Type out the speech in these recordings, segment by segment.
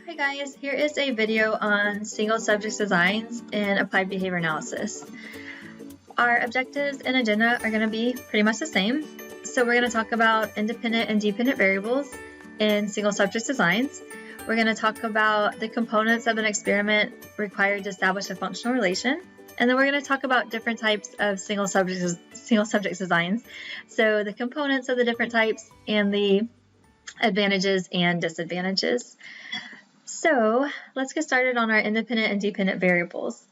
Hi guys, here is a video on single subject designs in applied behavior analysis. Our objectives and agenda are going to be pretty much the same. So we're going to talk about independent and dependent variables in single subject designs. We're going to talk about the components of an experiment required to establish a functional relation. And then we're going to talk about different types of single subject designs. So the components of the different types and the advantages and disadvantages. So let's get started on our independent and dependent variables.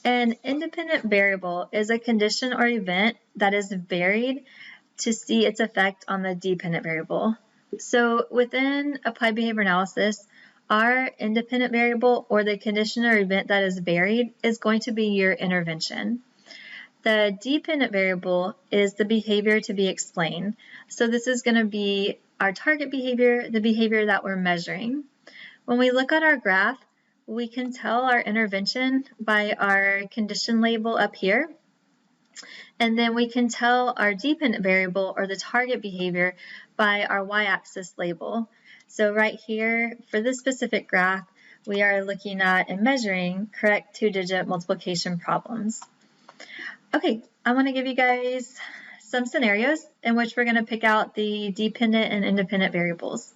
An independent variable is a condition or event that is varied to see its effect on the dependent variable. So within applied behavior analysis, our independent variable or the condition or event that is varied is going to be your intervention. The dependent variable is the behavior to be explained. So this is going to be our target behavior, the behavior that we're measuring. When we look at our graph, we can tell our intervention by our condition label up here. And then we can tell our dependent variable or the target behavior by our y-axis label. So right here, for this specific graph, we are looking at and measuring correct two-digit multiplication problems. Okay, I want to give you guys some scenarios in which we're going to pick out the dependent and independent variables.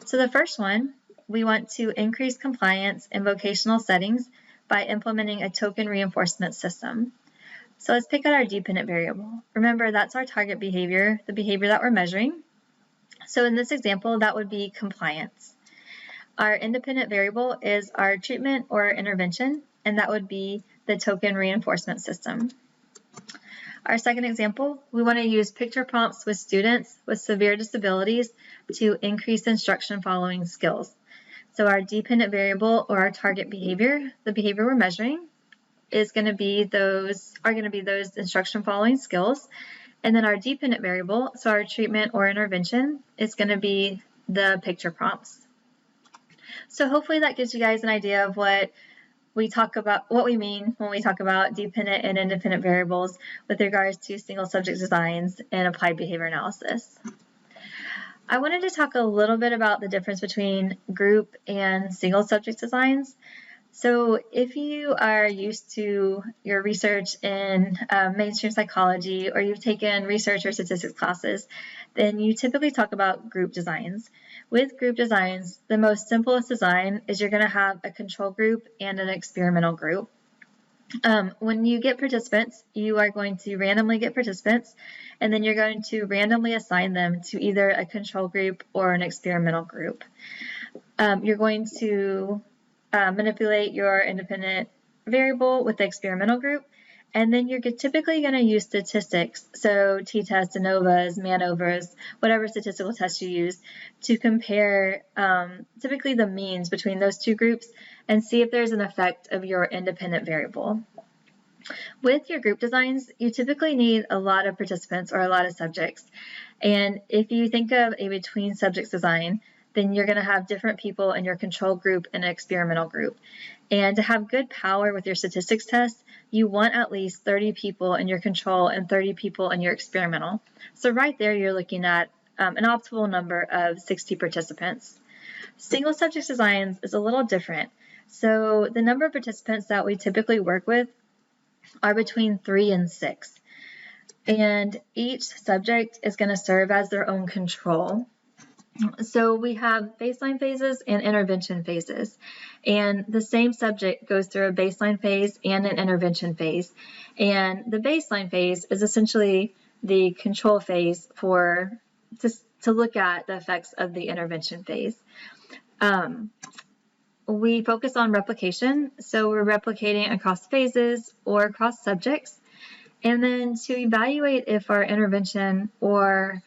So the first one, we want to increase compliance in vocational settings by implementing a token reinforcement system. So let's pick out our dependent variable. Remember, that's our target behavior, the behavior that we're measuring. So in this example, that would be compliance. Our independent variable is our treatment or intervention, and that would be the token reinforcement system. Our second example, we want to use picture prompts with students with severe disabilities to increase instruction following skills. So our dependent variable or our target behavior, the behavior we're measuring, is going to be those instruction following skills. And then our dependent variable, so our treatment or intervention, is going to be the picture prompts. So hopefully that gives you guys an idea of what we mean when we talk about dependent and independent variables with regards to single subject designs and applied behavior analysis. I wanted to talk a little bit about the difference between group and single subject designs. So if you are used to your research in mainstream psychology or you've taken research or statistics classes, then you typically talk about group designs. With group designs, the most simplest design is you're going to have a control group and an experimental group. When you get participants, you are going to randomly get participants, and then you're going to randomly assign them to either a control group or an experimental group. You're going to manipulate your independent variable with the experimental group, and then you're typically going to use statistics, so t-tests, ANOVAs, MANOVAs, whatever statistical test you use, to compare typically the means between those two groups and see if there's an effect of your independent variable. With your group designs, you typically need a lot of participants or a lot of subjects. And if you think of a between subjects design, then you're going to have different people in your control group and experimental group. And to have good power with your statistics test, you want at least 30 people in your control and 30 people in your experimental. So right there, you're looking at an optimal number of 60 participants. Single subject designs is a little different. So the number of participants that we typically work with are between 3 and 6. And each subject is going to serve as their own control. So we have baseline phases and intervention phases, and the same subject goes through a baseline phase and an intervention phase. And the baseline phase is essentially the control phase to look at the effects of the intervention phase. We focus on replication, so we're replicating across phases or across subjects. And then to evaluate if our intervention or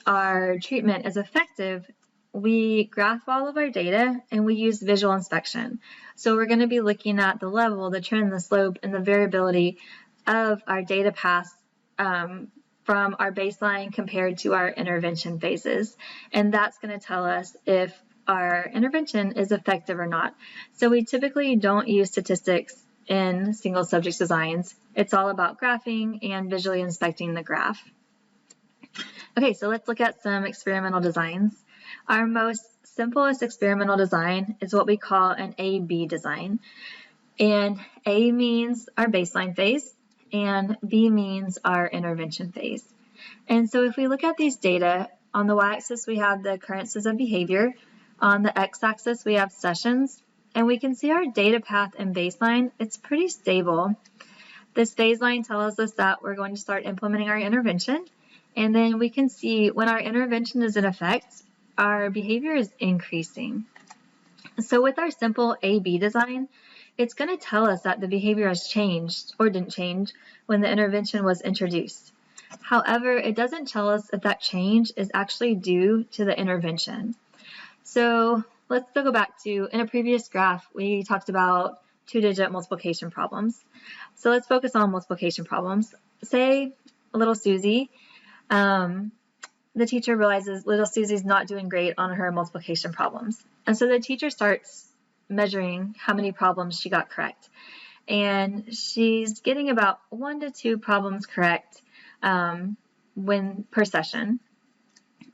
our treatment is effective, we graph all of our data and we use visual inspection. So we're going to be looking at the level, the trend, the slope, and the variability of our data paths from our baseline compared to our intervention phases. And that's going to tell us if our intervention is effective or not. So we typically don't use statistics in single subject designs. It's all about graphing and visually inspecting the graph. Okay, so let's look at some experimental designs. Our most simplest experimental design is what we call an A-B design. And A means our baseline phase, and B means our intervention phase. And so if we look at these data, on the y-axis we have the occurrences of behavior, on the x-axis we have sessions, and we can see our data path and baseline, it's pretty stable. This phase line tells us that we're going to start implementing our intervention, and then we can see when our intervention is in effect, our behavior is increasing. So with our simple A-B design, it's going to tell us that the behavior has changed or didn't change when the intervention was introduced. However, it doesn't tell us if that change is actually due to the intervention. So let's go back to, in a previous graph, we talked about two-digit multiplication problems. So let's focus on multiplication problems. Say little Susie, the teacher realizes little Susie's not doing great on her multiplication problems. And so the teacher starts measuring how many problems she got correct. And she's getting about 1 to 2 problems correct per session.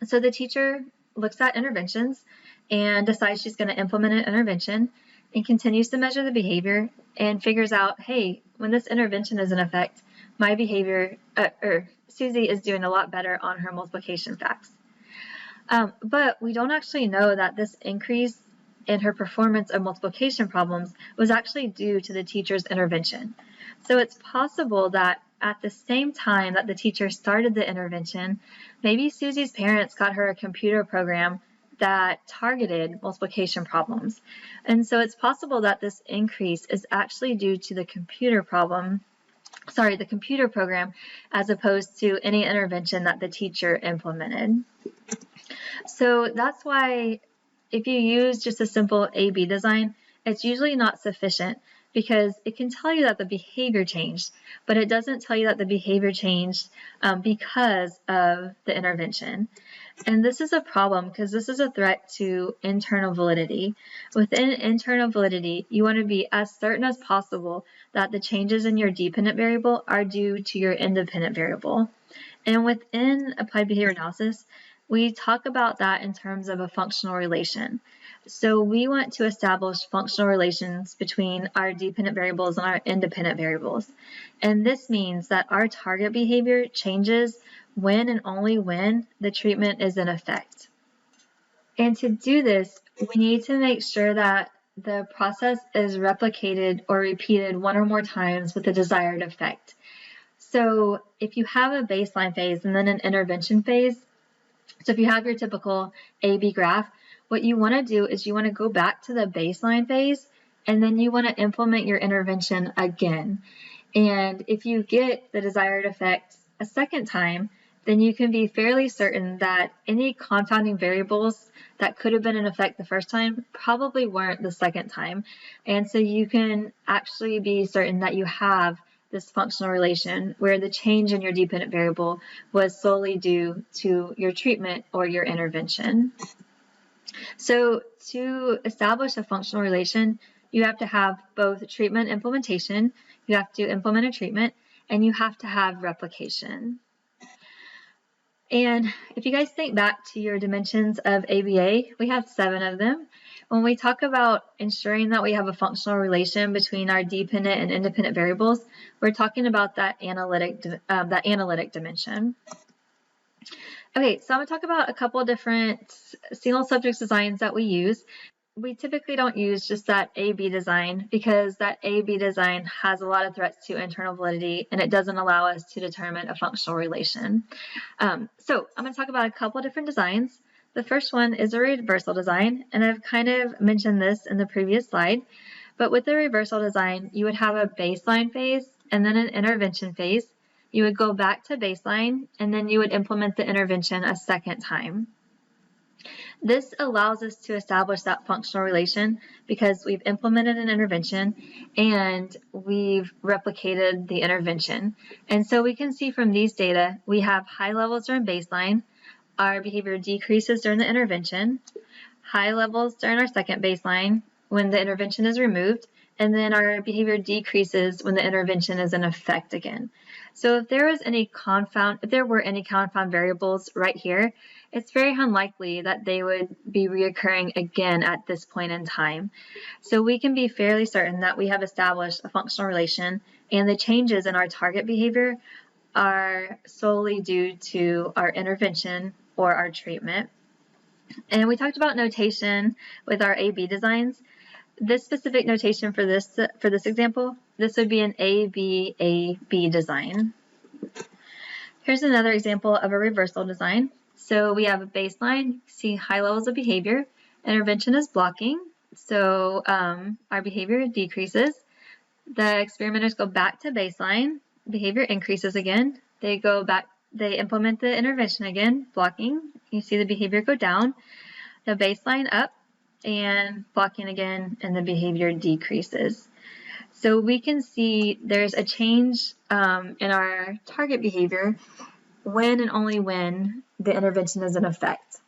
So the teacher looks at interventions and decides she's going to implement an intervention and continues to measure the behavior and figures out, hey, when this intervention is in effect, my behavior, Susie is doing a lot better on her multiplication facts. But we don't actually know that this increase in her performance of multiplication problems was actually due to the teacher's intervention. So it's possible that at the same time that the teacher started the intervention, maybe Susie's parents got her a computer program that targeted multiplication problems. And so it's possible that this increase is actually due to the computer program, as opposed to any intervention that the teacher implemented. So that's why if you use just a simple A-B design, it's usually not sufficient because it can tell you that the behavior changed, but it doesn't tell you that the behavior changed because of the intervention. And this is a problem because this is a threat to internal validity. Within internal validity, you want to be as certain as possible that the changes in your dependent variable are due to your independent variable. And within applied behavior analysis, we talk about that in terms of a functional relation. So we want to establish functional relations between our dependent variables and our independent variables. And this means that our target behavior changes when and only when the treatment is in effect. And to do this, we need to make sure that the process is replicated or repeated 1 or more times with the desired effect. So if you have a baseline phase and then an intervention phase, so if you have your typical A-B graph, what you want to do is you want to go back to the baseline phase and then you want to implement your intervention again. And if you get the desired effect a second time, then you can be fairly certain that any confounding variables that could have been in effect the first time probably weren't the second time. And so you can actually be certain that you have this functional relation where the change in your dependent variable was solely due to your treatment or your intervention. So to establish a functional relation, you have to have both treatment implementation, you have to implement a treatment, and you have to have replication. And if you guys think back to your dimensions of ABA, we have 7 of them. When we talk about ensuring that we have a functional relation between our dependent and independent variables, we're talking about that analytic dimension. Okay, so I'm going to talk about a couple of different single subject designs that we use. We typically don't use just that A-B design because that A-B design has a lot of threats to internal validity and it doesn't allow us to determine a functional relation. So I'm going to talk about a couple of different designs. The first one is a reversal design, and I've kind of mentioned this in the previous slide, but with the reversal design, you would have a baseline phase and then an intervention phase. You would go back to baseline and then you would implement the intervention a second time. This allows us to establish that functional relation because we've implemented an intervention and we've replicated the intervention. And so we can see from these data, we have high levels during baseline, our behavior decreases during the intervention, high levels during our second baseline when the intervention is removed, and then our behavior decreases when the intervention is in effect again. So if there were any confound variables right here, it's very unlikely that they would be reoccurring again at this point in time. So we can be fairly certain that we have established a functional relation, and the changes in our target behavior are solely due to our intervention or our treatment. And we talked about notation with our A-B designs. This specific notation for this example, this would be an A-B-A-B design. Here's another example of a reversal design. So we have a baseline, see high levels of behavior. Intervention is blocking, so our behavior decreases. The experimenters go back to baseline, behavior increases again. They go back, they implement the intervention again, blocking. You see the behavior go down, the baseline up, and blocking again, and the behavior decreases. So we can see there's a change in our target behavior when and only when the intervention is in effect.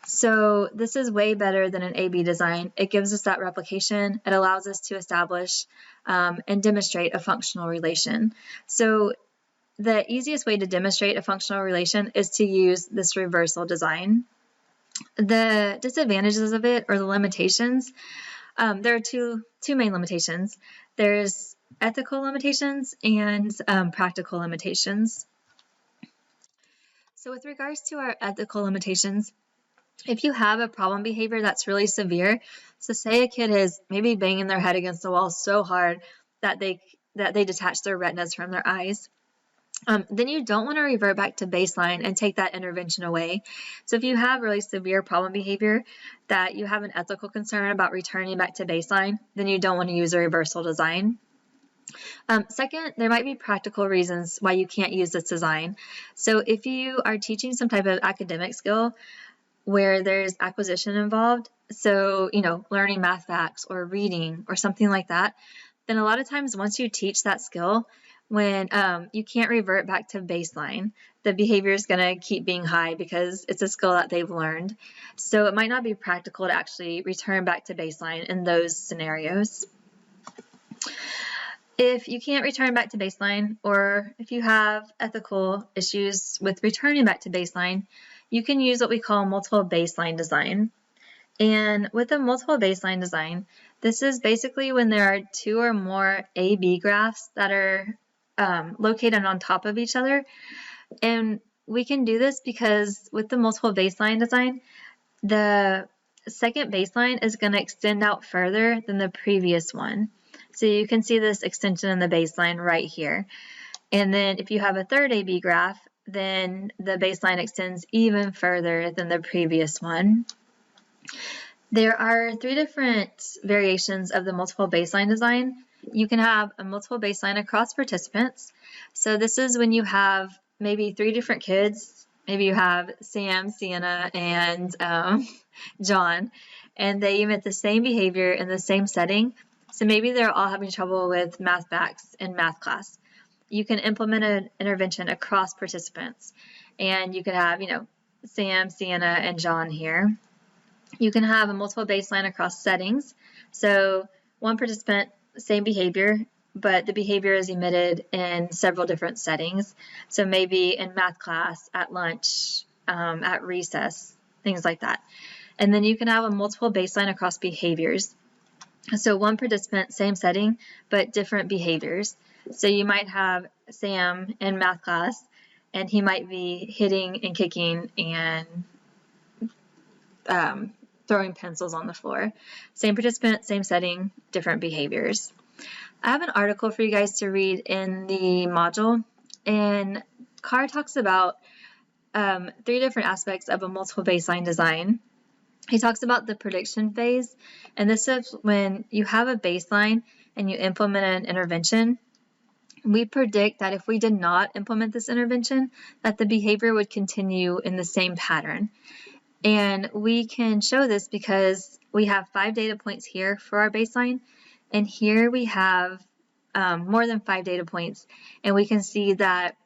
So this is way better than an A-B design. It gives us that replication. It allows us to establish and demonstrate a functional relation. So the easiest way to demonstrate a functional relation is to use this reversal design. The disadvantages of it, or the limitations, there are two main limitations. There's ethical limitations and practical limitations. So with regards to our ethical limitations, if you have a problem behavior that's really severe, so say a kid is maybe banging their head against the wall so hard that they detach their retinas from their eyes, then you don't want to revert back to baseline and take that intervention away. So if you have really severe problem behavior that you have an ethical concern about returning back to baseline, then you don't want to use a reversal design. Second, there might be practical reasons why you can't use this design. So if you are teaching some type of academic skill where there's acquisition involved, so, learning math facts or reading or something like that, then a lot of times once you teach that skill, when you can't revert back to baseline, the behavior is going to keep being high because it's a skill that they've learned. So it might not be practical to actually return back to baseline in those scenarios. If you can't return back to baseline, or if you have ethical issues with returning back to baseline, you can use what we call multiple baseline design. And with a multiple baseline design, this is basically when there are two or more A-B graphs that are located on top of each other. And we can do this because with the multiple baseline design, the second baseline is going to extend out further than the previous one. So you can see this extension in the baseline right here. And then if you have a third A-B graph, then the baseline extends even further than the previous one. There are 3 different variations of the multiple baseline design. You can have a multiple baseline across participants. So this is when you have maybe 3 different kids. Maybe you have Sam, Sienna, and John, and they emit the same behavior in the same setting. So maybe they're all having trouble with math facts in math class. You can implement an intervention across participants, and you could have, Sam, Sienna, and John here. You can have a multiple baseline across settings. So one participant, same behavior, but the behavior is emitted in several different settings. So maybe in math class, at lunch, at recess, things like that. And then you can have a multiple baseline across behaviors. So one participant, same setting, but different behaviors. So you might have Sam in math class, and he might be hitting and kicking and throwing pencils on the floor. Same participant, same setting, different behaviors. I have an article for you guys to read in the module, and Carr talks about 3 different aspects of a multiple baseline design. He talks about the prediction phase, and this is when you have a baseline and you implement an intervention. We predict that if we did not implement this intervention, that the behavior would continue in the same pattern. And we can show this because we have 5 data points here for our baseline, and here we have more than 5 data points, and we can see that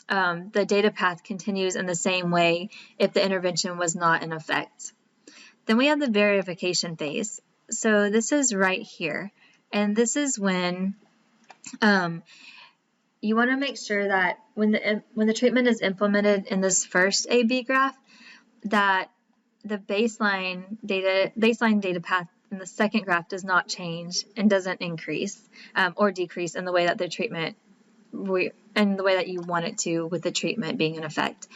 the data path continues in the same way if the intervention was not in effect. Then we have the verification phase. So this is right here, and this is when you want to make sure that when the treatment is implemented in this first A-B graph, that the baseline data path in the second graph does not change and doesn't increase or decrease in the way that the treatment and the way that you want it to, with the treatment being in effect.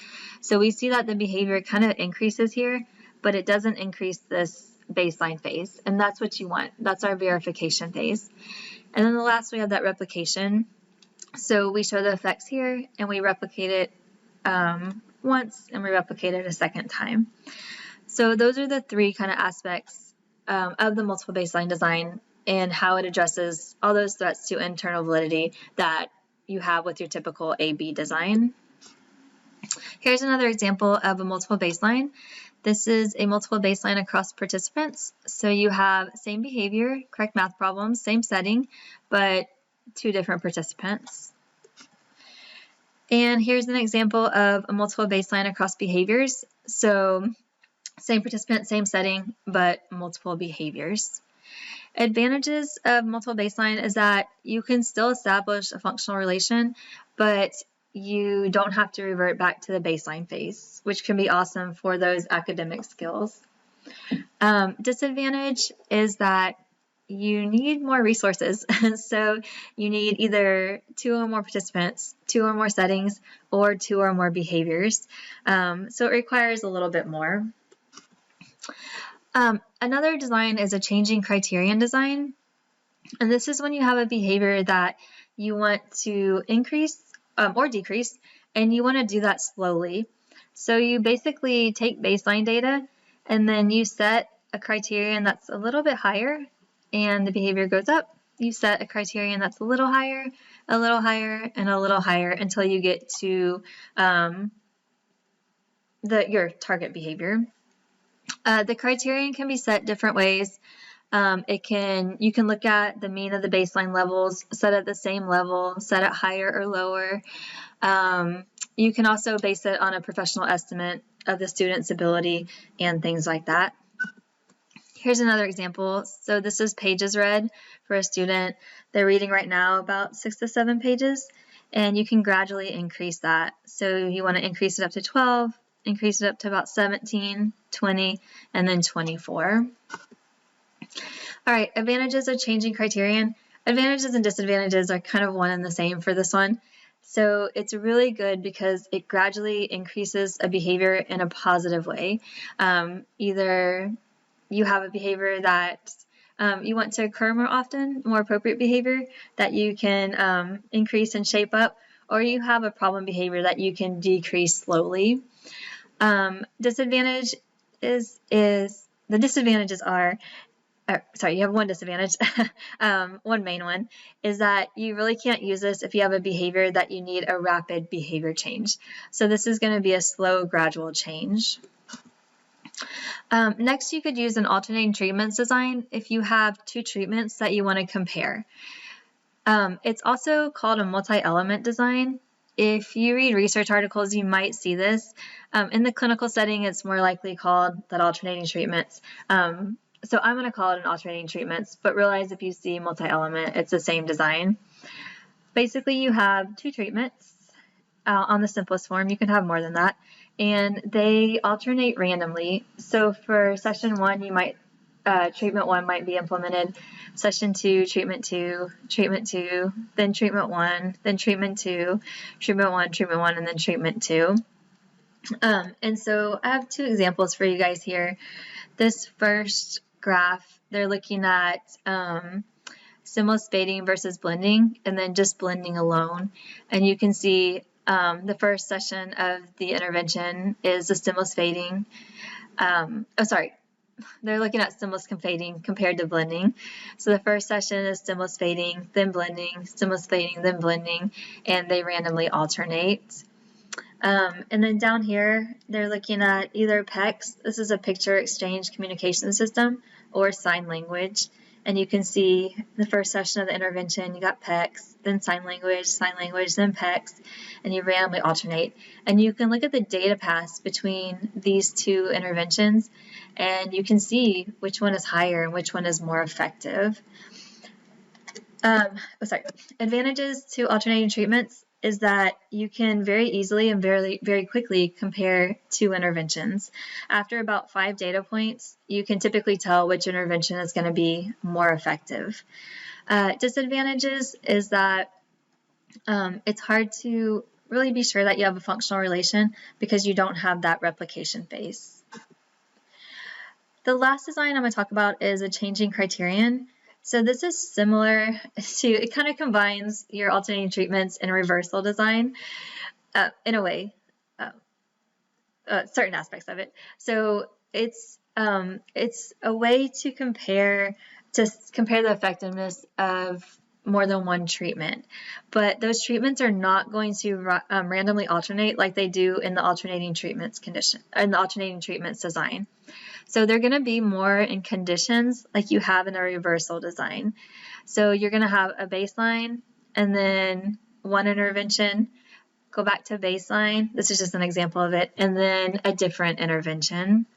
So we see that the behavior kind of increases here, but it doesn't increase this baseline phase, and that's what you want. That's our verification phase. And then the last, we have that replication. So we show the effects here, and we replicate it once, and we replicate it a second time. So those are the three kind of aspects of the multiple baseline design and how it addresses all those threats to internal validity that you have with your typical A/B design. Here's another example of a multiple baseline. This is a multiple baseline across participants. So you have same behavior, correct math problems, same setting, but two different participants. And here's an example of a multiple baseline across behaviors. So same participant, same setting, but multiple behaviors. Advantages of multiple baseline is that you can still establish a functional relation, but you don't have to revert back to the baseline phase, which can be awesome for those academic skills. Disadvantage is that you need more resources. So you need either 2 or more participants, 2 or more settings, or 2 or more behaviors. So it requires a little bit more. Another design is a changing criterion design. And this is when you have a behavior that you want to increase or decrease, and you want to do that slowly. So you basically take baseline data, and then you set a criterion that's a little bit higher, and the behavior goes up. You set a criterion that's a little higher, and a little higher until you get to your target behavior. The criterion can be set different ways. You can look at the mean of the baseline levels, set at the same level, set it higher or lower. You can also base it on a professional estimate of the student's ability and things like that. Here's another example. So this is pages read for a student. They're reading right now about 6 to 7 pages, and you can gradually increase that. So you want to increase it up to 12, increase it up to about 17, 20, and then 24. All right, advantages of changing criterion. Advantages and disadvantages are kind of one and the same for this one. So it's really good because it gradually increases a behavior in a positive way. Either you have a behavior that you want to occur more often, more appropriate behavior that you can increase and shape up, or you have a problem behavior that you can decrease slowly. Disadvantage is the disadvantages are, you have one disadvantage. One main one is that you really can't use this if you have a behavior that you need a rapid behavior change. So this is going to be a slow, gradual change. Next, you could use an alternating treatments design if you have 2 treatments that you want to compare. It's also called a multi-element design. If you read research articles, you might see this. In the clinical setting, it's more likely called that alternating treatments. So I'm going to call it an alternating treatments, but realize if you see multi-element, it's the same design. Basically, you have 2 treatments on the simplest form. You can have more than that, and they alternate randomly. So for session 1, you might treatment 1 might be implemented. Session 2, treatment 2, then treatment 1, then treatment 2, treatment 1, and then treatment 2. And so I have 2 examples for you guys here. This first graph, they're looking at stimulus fading versus blending, and then just blending alone. And you can see the first session of the intervention is the stimulus fading. They're looking at stimulus fading compared to blending. So the first session is stimulus fading, then blending, stimulus fading, then blending, and they randomly alternate. And then down here, they're looking at either PECS, this is a picture exchange communication system, or sign language. And you can see the first session of the intervention, you got PECS, then sign language, then PECS, and you randomly alternate. And you can look at the data paths between these 2 interventions, and you can see which one is higher and which one is more effective. Advantages to alternating treatments. is that you can very easily and very quickly compare two interventions. After about 5 data points, you can typically tell which intervention is going to be more effective. Disadvantages is that it's hard to really be sure that you have a functional relation because you don't have that replication phase. The last design I'm going to talk about is a changing criterion. So this is similar to, it kind of combines your alternating treatments and reversal design in a way, certain aspects of it. So it's a way to compare the effectiveness of more than one treatment, but those treatments are not going to randomly alternate like they do in the alternating treatments design. So they're going to be more in conditions like you have in a reversal design. So you're going to have a baseline and then one intervention, go back to baseline. This is just an example of it, and then a different intervention.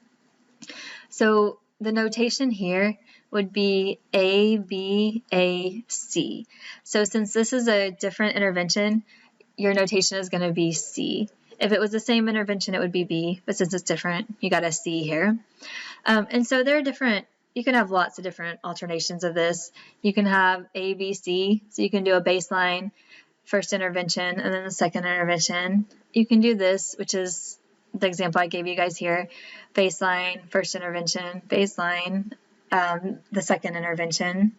So the notation here would be A, B, A, C. So since this is a different intervention, your notation is going to be C. If it was the same intervention, it would be B, but since it's different, you got a C here. And so there are different, you can have lots of different alternations of this. You can have A, B, C, so you can do a baseline, first intervention, and then the second intervention. You can do this, which is the example I gave you guys here, baseline, first intervention, baseline, the second intervention.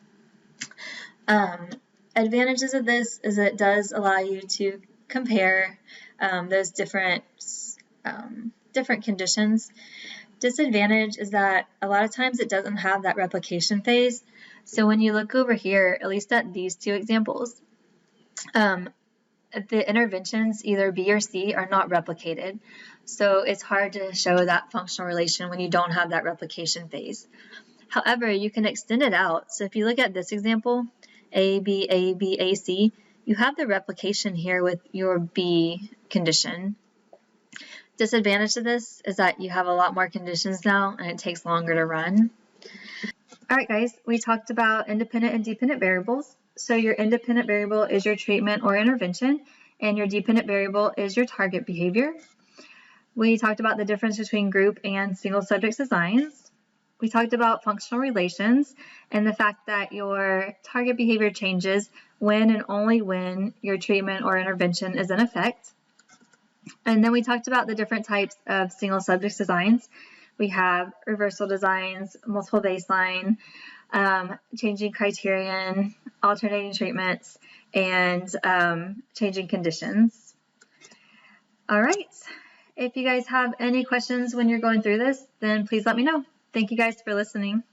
Advantages of this is it does allow you to compare those different conditions. Disadvantage is that a lot of times it doesn't have that replication phase. So when you look over here, at least at these two examples, the interventions, either B or C, are not replicated. So it's hard to show that functional relation when you don't have that replication phase. However, you can extend it out. So if you look at this example, A, B, A, B, A, C, you have the replication here with your B condition. Disadvantage of this is that you have a lot more conditions now and it takes longer to run. All right, guys, we talked about independent and dependent variables. So your independent variable is your treatment or intervention, and your dependent variable is your target behavior. We talked about the difference between group and single subject designs. We talked about functional relations and the fact that your target behavior changes when and only when your treatment or intervention is in effect. And then we talked about the different types of single subject designs. We have reversal designs, multiple baseline, changing criterion, alternating treatments, and changing conditions. All right. If you guys have any questions when you're going through this, then please let me know. Thank you guys for listening.